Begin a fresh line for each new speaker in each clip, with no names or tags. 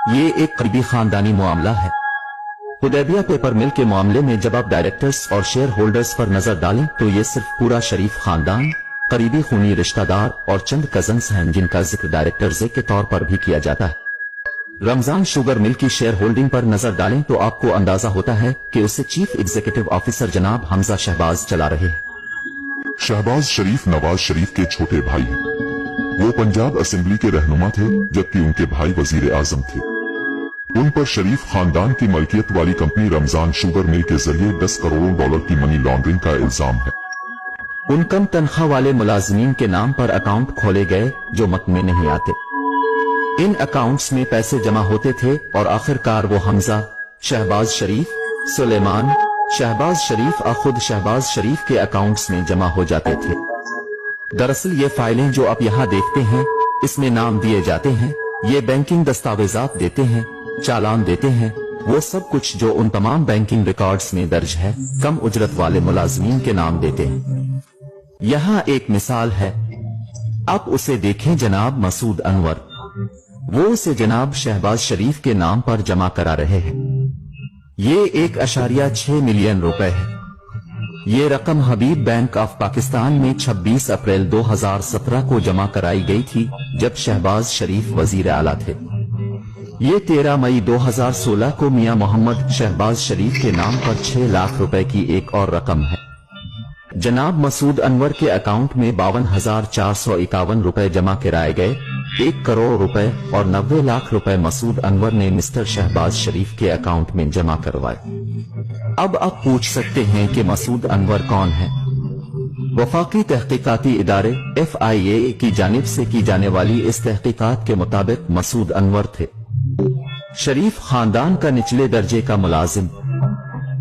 ये एक करीबी खानदानी मामला है। हुदैबिया पेपर मिल के मामले में जब आप डायरेक्टर्स और शेयर होल्डर्स पर नजर डालें तो ये सिर्फ पूरा शरीफ खानदान, करीबी खूनी रिश्तेदार और चंद कजन्स हैं जिनका जिक्र डायरेक्टर्स के तौर पर भी किया जाता है। रमजान शुगर मिल की शेयर होल्डिंग पर नजर डालें तो आपको अंदाजा होता है कि उसे चीफ एग्जीक्यूटिव ऑफिसर जनाब हमजा शहबाज चला रहे हैं।
शहबाज शरीफ नवाज शरीफ के छोटे भाई हैं। वो पंजाब असेंबली के रहनुमा थे जबकि उनके भाई वजीर आजम थे। उन पर शरीफ खानदान की मलकियत वाली कंपनी रमजान शुगर मिल के जरिए 10 करोड़ डॉलर की मनी लॉन्ड्रिंग का इल्जाम है।
उन कम तनख्वाह वाले मुलाजिमीन के नाम पर अकाउंट खोले गए जो मत में नहीं आते। इन अकाउंट्स में पैसे जमा होते थे और आखिरकार वो हमजा, शहबाज शरीफ, सुलेमान, शहबाज शरीफ और खुद शहबाज शरीफ के अकाउंट्स में जमा हो जाते थे। दरअसल ये फाइलें जो आप यहाँ देखते हैं, इसमें नाम दिए जाते हैं, ये बैंकिंग दस्तावेजात देते हैं, चालान देते हैं, वो सब कुछ जो उन तमाम बैंकिंग रिकॉर्ड्स में दर्ज है, कम उजरत वाले मुलाजिमीन के नाम देते हैं। यहाँ एक मिसाल है, आप उसे देखें जनाब मसूद अनवर, वो उसे जनाब शहबाज शरीफ के नाम पर जमा करा रहे हैं। ये 1.6 मिलियन रुपए है। ये रकम हबीब बैंक ऑफ पाकिस्तान में 26 अप्रैल 2017 को जमा कराई गई थी जब शहबाज शरीफ वजीर आला थे। ये 13 मई 2016 को मियां मोहम्मद शहबाज शरीफ के नाम पर 6 लाख रुपए की एक और रकम है। जनाब मसूद अनवर के अकाउंट में 52,451 रुपए जमा कराए गए। 1 करोड़ रुपए और 90 लाख रुपए मसूद अनवर ने मिस्टर शहबाज शरीफ के अकाउंट में जमा करवाए। अब आप पूछ सकते हैं कि मसूद अनवर कौन है? वफाकी तहकीकाती इदारे FIA की जानिब से की जाने वाली इस तहकीकात के मुताबिक मसूद अनवर थे शरीफ खानदान का निचले दर्जे का मुलाजिम।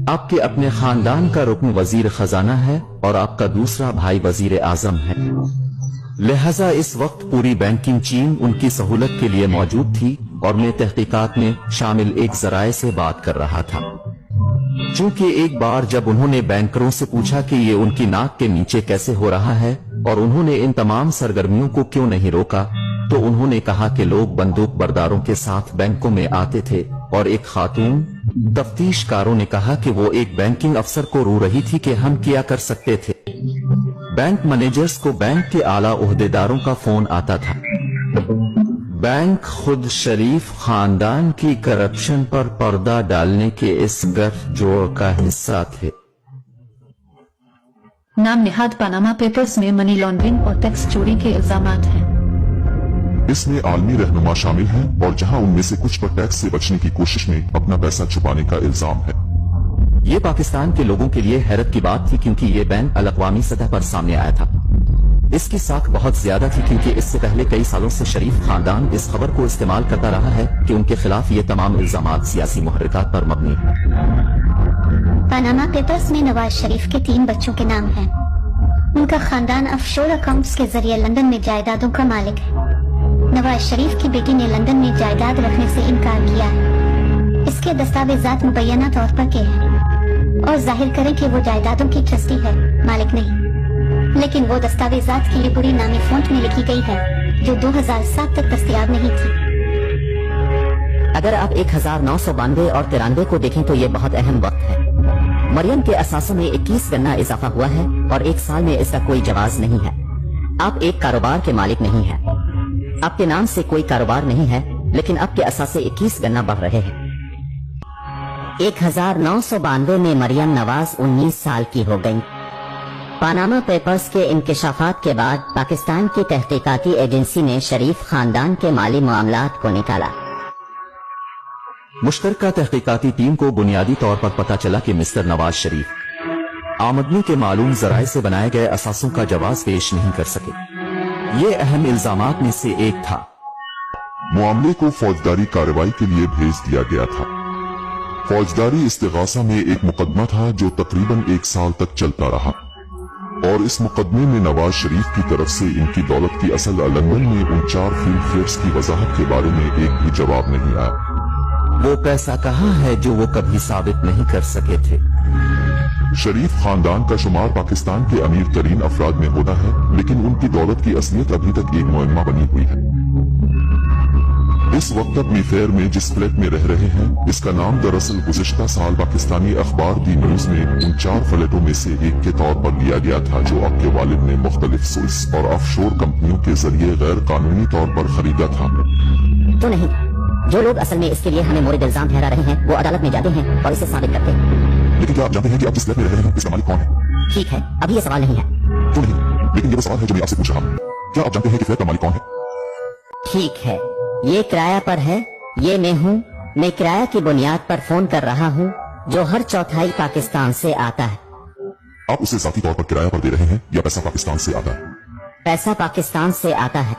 आपके अपने खानदान का रुकन वजीर खजाना है और आपका दूसरा भाई वजीर आजम है। लिहाजा इस वक्त पूरी बैंकिंग चीन उनकी सहूलत के लिए मौजूद थी और मैं तहकीकात में शामिल एक जराये से बात कर रहा था। चूंकि एक बार जब उन्होंने बैंकरों से पूछा कि ये उनकी नाक के नीचे कैसे हो रहा है और उन्होंने इन तमाम सरगर्मियों को क्यों नहीं रोका, तो उन्होंने कहा कि लोग बंदूक बरदारों के साथ बैंकों में आते थे और एक खातून तफ्तीशकारों ने कहा कि वो एक बैंकिंग अफसर को रो रही थी कि हम क्या कर सकते थे। बैंक मैनेजर्स को बैंक के आला ओहदेदारों का फोन आता था। बैंक खुद शरीफ खानदान की करप्शन पर पर्दा डालने के इस गठजोड़ का हिस्सा थे।
नाम निहाद पनामा पेपर्स में मनी लॉन्ड्रिंग और टैक्स चोरी के इल्जामात हैं।
इसमें आलमी रहनुमा शामिल हैं और जहां उनमें से कुछ पर टैक्स से बचने की कोशिश में अपना पैसा छुपाने का इल्जाम है।
ये पाकिस्तान के लोगों के लिए हैरत की बात थी क्योंकि ये बैन अलअक़वामी सतह पर सामने आया था। इसकी साख बहुत ज्यादा थी क्योंकि इससे पहले कई सालों से शरीफ खानदान इस खबर को इस्तेमाल करता रहा है कि उनके खिलाफ ये तमाम इल्जामात सियासी मुहर्रिकात पर मबनी है।
पनामा पेपर्स में नवाज शरीफ के 3 बच्चों के नाम हैं। उनका खानदान ऑफशोर अकाउंट्स के जरिए लंदन में जायदादों का मालिक है। नवाज शरीफ की बेटी ने लंदन में जायदाद रखने से इनकार किया है। इसके दस्तावेजात मुबैना तौर पर के हैं और जाहिर करें कि वो जायदादों की ट्रस्टी है, मालिक नहीं। लेकिन वो दस्तावेजात की लिपुरी नामी फॉन्ट में लिखी गई है जो 2007 तक दस्तयाब नहीं थी।
अगर आप 1992 और 93 को देखें तो ये बहुत अहम वक्त है। मरियम के असासों में 21 गना इजाफा हुआ है और 1 साल में इसका कोई जवाज नहीं है। आप एक कारोबार के मालिक नहीं हैं। आपके नाम से कोई कारोबार नहीं है, लेकिन आपके असासे 21 गना बढ़ रहे हैं। 1992 में मरियम नवाज 19 साल की हो गईं। पनामा पेपर्स के इंकशाफात के बाद पाकिस्तान की तहकीकाती एजेंसी ने शरीफ खानदान के माली मामलात को निकाला।
मुश्तरका तहकीकाती टीम को बुनियादी तौर पर पता चला कि मिस्टर नवाज शरीफ आमदनी के मालूम जराये से बनाए गए असासों का जवाब पेश नहीं कर सके। ये अहम इल्जामात में से एक था।
मामले को फौजदारी कार्रवाई के लिए भेज दिया गया था। फौजदारी इस्तिगासा में एक मुकदमा था जो तकरीबन 1 साल तक चलता रहा और इस मुकदमे में नवाज शरीफ की तरफ से इनकी दौलत की असल लंदन में उन 4 फिल्म फेयर्स की वजाहत के बारे में एक भी जवाब नहीं आया।
वो पैसा कहाँ है जो वो कभी साबित नहीं कर सके थे।
शरीफ खानदान का शुमार पाकिस्तान के अमीर तरीन अफराद में होता है, लेकिन उनकी दौलत की असलियत अभी तक एक मुअम्मा बनी हुई है। इस वक्त अपनी फेयर में जिस फ्लैट में रह रहे हैं, इसका नाम दरअसल गुज़िश्ता साल पाकिस्तानी अखबार दी न्यूज में उन 4 फ्लैटों में से एक के तौर पर लिया गया था जो आपके वालिद ने मुख्तलिफ स्विस और ऑफशोर कंपनियों के जरिए गैर कानूनी तौर पर खरीदा था।
तो नहीं, जो लोग असल में इसके लिए हमें मोर्द इल्जाम ठहरा रहे हैं वो अदालत में जाते हैं और इसे साबित करते हैं।
लेकिन क्या आप जानते हैं कि आप जिस फ्लैट में रह रहे हैं इसका मालिक कौन है?
ठीक है, अभी ये सवाल नहीं है।
तो नहीं, लेकिन ये वो सवाल है जो मैं आपसे पूछ रहा हूँ। क्या आप जानते हैं कि फ्लैट का मालिक कौन है?
ठीक है, ये किराया पर है, ये मैं हूँ। मैं किराया की बुनियाद पर फोन कर रहा हूँ जो हर चौथाई पाकिस्तान से आता है।
आप उसे जाती तौर पर किराया पर दे रहे हैं या पैसा पाकिस्तान से आता है?
पैसा पाकिस्तान से आता है।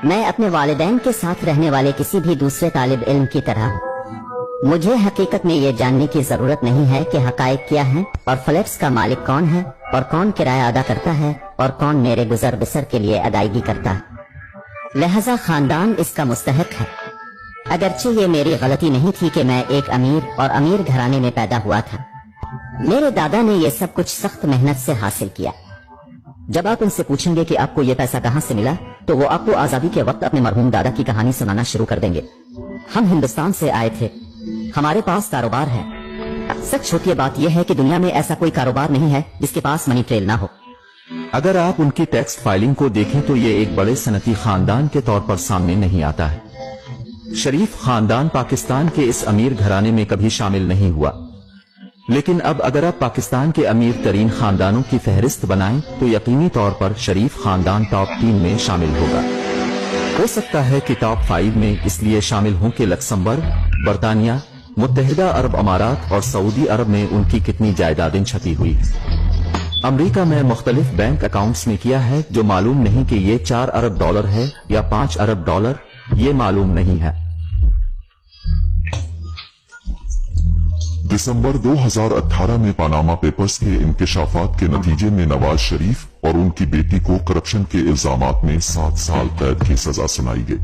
मैं अपने वालिदैन के साथ रहने वाले किसी भी दूसरे तालिब इल्म की तरह हूँ। मुझे हकीकत में ये जानने की जरूरत नहीं है कि हकायक क्या है और फ्लैट्स का मालिक कौन है और कौन किराया अदा करता है और कौन मेरे गुजर बसर के लिए अदायगी करता है। लिहाजा खानदान इसका मुस्तहक है। अगरचे ये मेरी गलती नहीं थी कि मैं एक अमीर और अमीर घराने में पैदा हुआ था। मेरे दादा ने ये सब कुछ सख्त मेहनत से हासिल किया। जब आप उनसे पूछेंगे कि आपको ये पैसा कहाँ से मिला तो वो आपको आजादी के वक्त अपने मरहूम दादा की कहानी सुनाना शुरू कर देंगे। हम हिंदुस्तान से आए थे, हमारे पास कारोबार है। सच छोटी बात यह है कि दुनिया में ऐसा कोई कारोबार नहीं है जिसके पास मनी ट्रेल ना हो।
अगर आप उनकी टैक्स फाइलिंग को देखें तो ये एक बड़े सनती खानदान के तौर पर सामने नहीं आता है। शरीफ खानदान पाकिस्तान के इस अमीर घराने में कभी शामिल नहीं हुआ, लेकिन अब अगर आप पाकिस्तान के अमीर तरीन खानदानों की फहरिस्त बनाएं तो यकीनी तौर पर शरीफ खानदान टॉप 3 में शामिल होगा। हो सकता है कि टॉप 5 में इसलिए शामिल हों कि लक्समबर्ग, बरतानिया, मुत्तहिदा अरब अमारात और सऊदी अरब में उनकी कितनी जायदादें छपी हुई। अमेरिका में मुख्तलिफ बैंक अकाउंट्स में किया है जो मालूम नहीं कि ये 4 अरब डॉलर है या 5 अरब डॉलर, ये मालूम नहीं है।
दिसंबर 2018 में पनामा पेपर्स के इंकशाफात के नतीजे में नवाज शरीफ और उनकी बेटी को करप्शन के इल्जामात में 7 साल कैद की सजा सुनाई गई।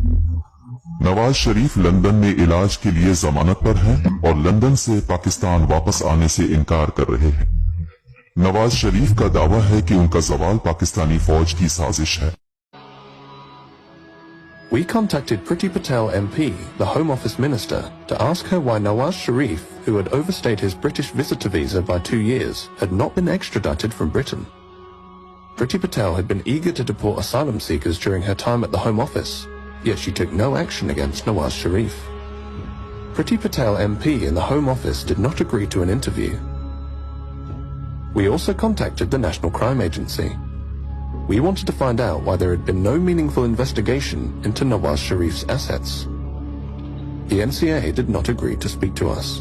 नवाज शरीफ लंदन में इलाज के लिए जमानत पर हैं और लंदन से पाकिस्तान वापस आने से इनकार कर रहे हैं। नवाज शरीफ का दावा है कि उनका जवाल पाकिस्तानी फौज की साजिश है।
We contacted Priti Patel MP, the Home Office Minister, to ask her why Nawaz Sharif, who had overstayed his British visitor visa by 2 years, had not been extradited from Britain. Priti Patel had been eager to deport asylum seekers during her time at the Home Office, yet she took no action against Nawaz Sharif. Priti Patel MP in the Home Office did not agree to an interview. We also contacted the National Crime Agency. We wanted to find out why there had been no meaningful investigation into Nawaz Sharif's assets. The NCA did not agree to speak to us.